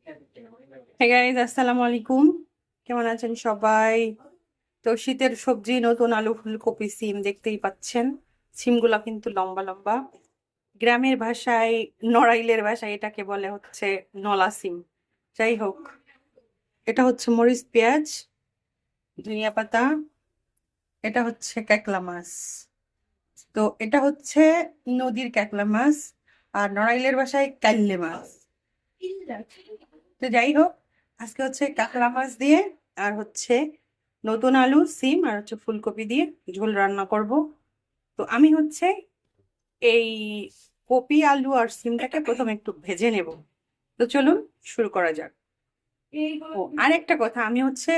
হ্যাঁ গাইজ, আসসালামু আলাইকুম। কেমন আছেন সবাই? তো শীতের সবজি নতুন আলু, ফুলকপি, সিম দেখতেই পাচ্ছেন। সিমগুলা কিন্তু লম্বা লম্বা। গ্রামের ভাষায়, নড়াইলের ভাষায় এটাকে বলে হচ্ছে নলা সিম। যাই হোক, এটা হচ্ছে মরিচ, পেঁয়াজ, ধনিয়া পাতা। এটা হচ্ছে ক্যাকলা মাছ। তো এটা হচ্ছে নদীর ক্যাকলা মাছ, আর নড়াইলের ভাষায় কাল্লে মাছ। তো যাই হোক, আজকে হচ্ছে কাতলা মাছ দিয়ে আর হচ্ছে নতুন আলু, সিম আর হচ্ছে ফুলকপি দিয়ে ঝোল রান্না করব। তো আমি হচ্ছে এই কপি, আলু আর সিমটাকে প্রথমে একটু ভেজে নেব। তো চলুন শুরু করা যাক। ও আর একটা কথা, আমি হচ্ছে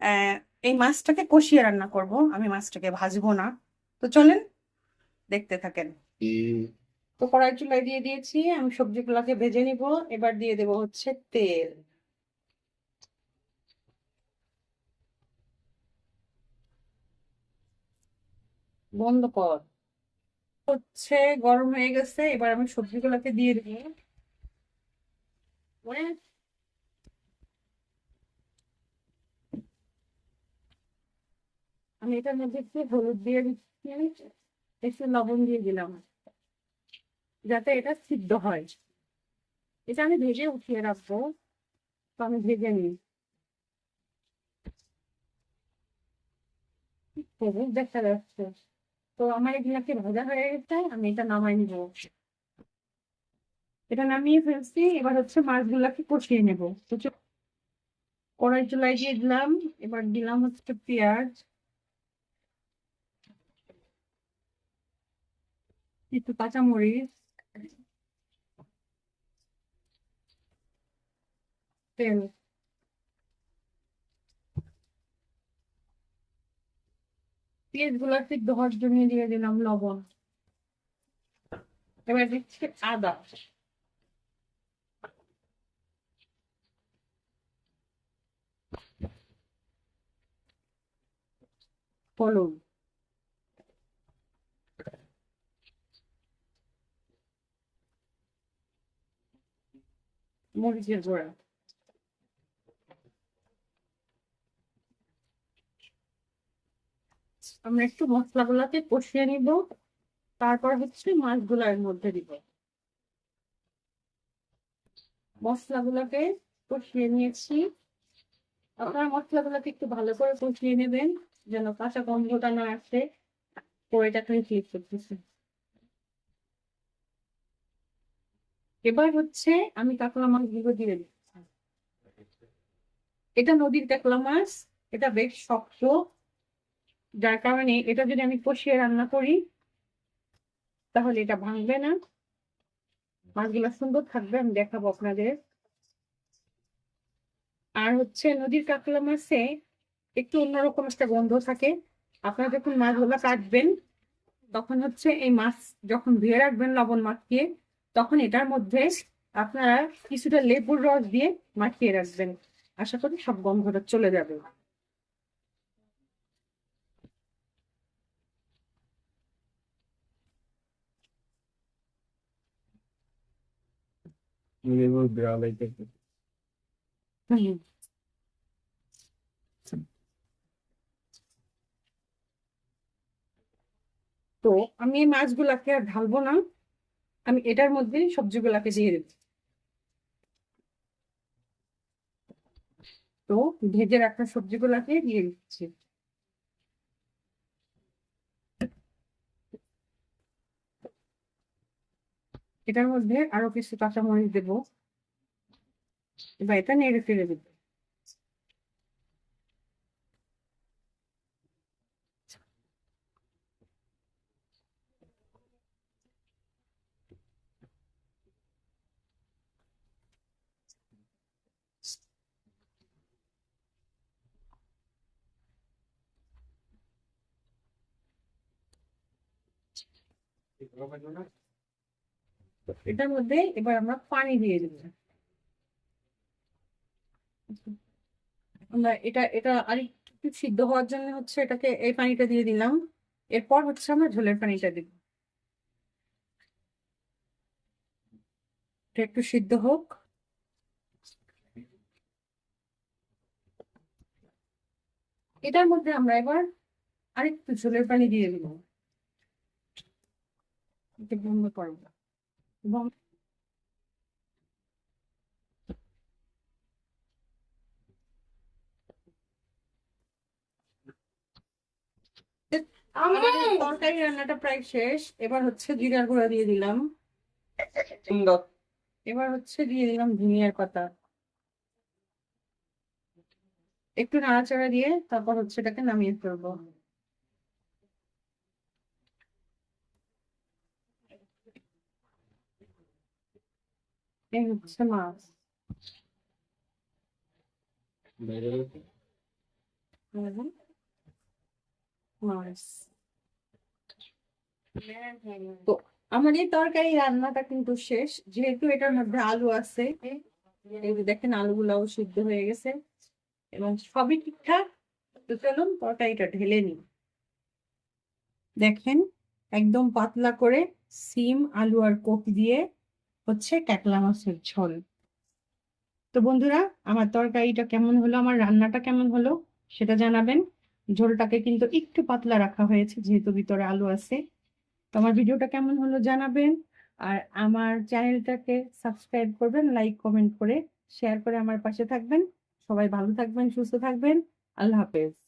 আহ এই মাছটাকে কষিয়ে রান্না করব, আমি মাছটাকে ভাজবো না। তো চলেন দেখতে থাকেন। তো কড়াই চুলায় দিয়ে দিয়েছি, আমি সবজিগুলোকে ভেজে নিব। এবার দিয়ে দেব হচ্ছে তেল। বন্ধ কর। হচ্ছে গরম হয়ে গেছে, এবার আমি সবজিগুলোকে দিয়ে দিই। আমি এটার মধ্যে একটু হলুদ দিয়ে দিচ্ছি, একটু লবণ দিয়ে দিলাম, যাতে এটা সিদ্ধ হয়। এটা আমি ভেজে উঠিয়ে রাখবো। তো আমি ভেজে নিই। সবুজ দেখা যাচ্ছে। তো আমার এগুলাকে ভাজা হয়ে গেছে, আমি এটা নামাই নিব। এটা নামিয়ে ফেলছি, এবার হচ্ছে মাছগুলাকে কষিয়ে নেব। তো কড়াই চুলায় দিয়ে দিলাম। এবার দিলাম হচ্ছে পেঁয়াজ, একটু কাঁচামরিচ, তেল। পেঁয়াজ গুলা সিদ্ধ হওয়ার জন্য দিয়ে দিলাম লবণ। এবার দিচ্ছি আদা, হলুদ, মরিচের গুঁড়া। আমরা একটু মশলাগুলাকে কষিয়ে নিব, তারপর হচ্ছে মাছগুলো এর মধ্যে দিব। মশলাগুলোকে কষিয়ে নিয়েছি। আপনারা মশলাগুলোকে একটু ভালো করে কষিয়ে নেবেন, যেন কাঁচা গন্ধটা না আসে। তো এটা তুমি ক্লিক করতেছি। এবার হচ্ছে আমি কাতলা মাছগুলো দিয়ে দিচ্ছি। এটা নদীর কাতলা মাছ। এটা বেশ শক্ত, যার কারণে এটা যদি আমি কষিয়ে রান্না করি তাহলে এটা ভাঙবে না, মাছগুলো সুন্দর থাকবে। আমি দেখাবো আপনাদের। আর হচ্ছে নদীর কাতলা মাছে একটু অন্যরকম একটা গন্ধ থাকে। আপনারা যখন মাছগুলো কাটবেন, তখন হচ্ছে এই মাছ যখন ধুয়ে রাখবেন লবণ মাখিয়ে, তখন এটার মধ্যে আপনারা কিছুটা লেবুর রস দিয়ে মাখিয়ে রাখবেন। আশা করি সব গন্ধটা চলে যাবে। হুম। তো আমি এই মাছগুলাকে আর ঢালবো না, আমি এটার মধ্যে সবজিগুলাকে দিয়ে দেবো। তো ভেজে রাখা সবজিগুলাকে দিয়ে দিচ্ছি। এটার মধ্যে আরো কিছু কাঁচামরিচ দেবো। এবার এটা নেড়ে ফেড়ে দেবো। এটার মধ্যে এবার আমরা পানি দিয়ে দেবো। আমরা এটা এটা আর একটু সিদ্ধ হওয়ার জন্য হচ্ছে এটাকে এই পানিটা দিয়ে দিলাম। এরপর হচ্ছে আমরা ঝোলের পানিটা দিব। এটা একটু সিদ্ধ হোক। এটার মধ্যে আমরা এবার আরেকটু ঝোলের পানি দিয়ে দিব, এতে বন্ধ করবো এবং আমাদের তরকারি রান্নাটা প্রায় শেষ। এবার হচ্ছে জিরার গুঁড়া দিয়ে দিলাম, এবার হচ্ছে দিয়ে দিলাম ধনিয়ার পাতা, একটু নাড়াচাড়া দিয়ে তারপর হচ্ছে এটাকে নামিয়ে ফেলবো। এই হচ্ছে মাছ। মাছ তো আমার এই তরকারি রান্নাটা কিন্তু শেষ, যেহেতু এটার মধ্যে আলু আছে। এই যে দেখেন আলুগুলাও সিদ্ধ হয়ে গেছে এবং সবই ঠিকঠাক। তো চলুন তরকারিটা ঢেলে নিই। দেখেন একদম পাতলা করে সিম আলু আর কপি দিয়ে হচ্ছে কাতলা মাছের ঝোল। তো বন্ধুরা, আমার তরকারিটা কেমন হলো, আমার রান্নাটা কেমন হলো সেটা জানাবেন। ঝোলটাকে কিন্তু একটু পাতলা রাখা হয়েছে যেহেতু ভিতরে আলু আছে। তো আমার ভিডিওটা কেমন হলো জানাবেন, আর আমার চ্যানেলটাকে সাবস্ক্রাইব করবেন, লাইক কমেন্ট করে শেয়ার করে আমার পাশে থাকবেন। সবাই ভালো থাকবেন, সুস্থ থাকবেন। আল্লাহ হাফেজ।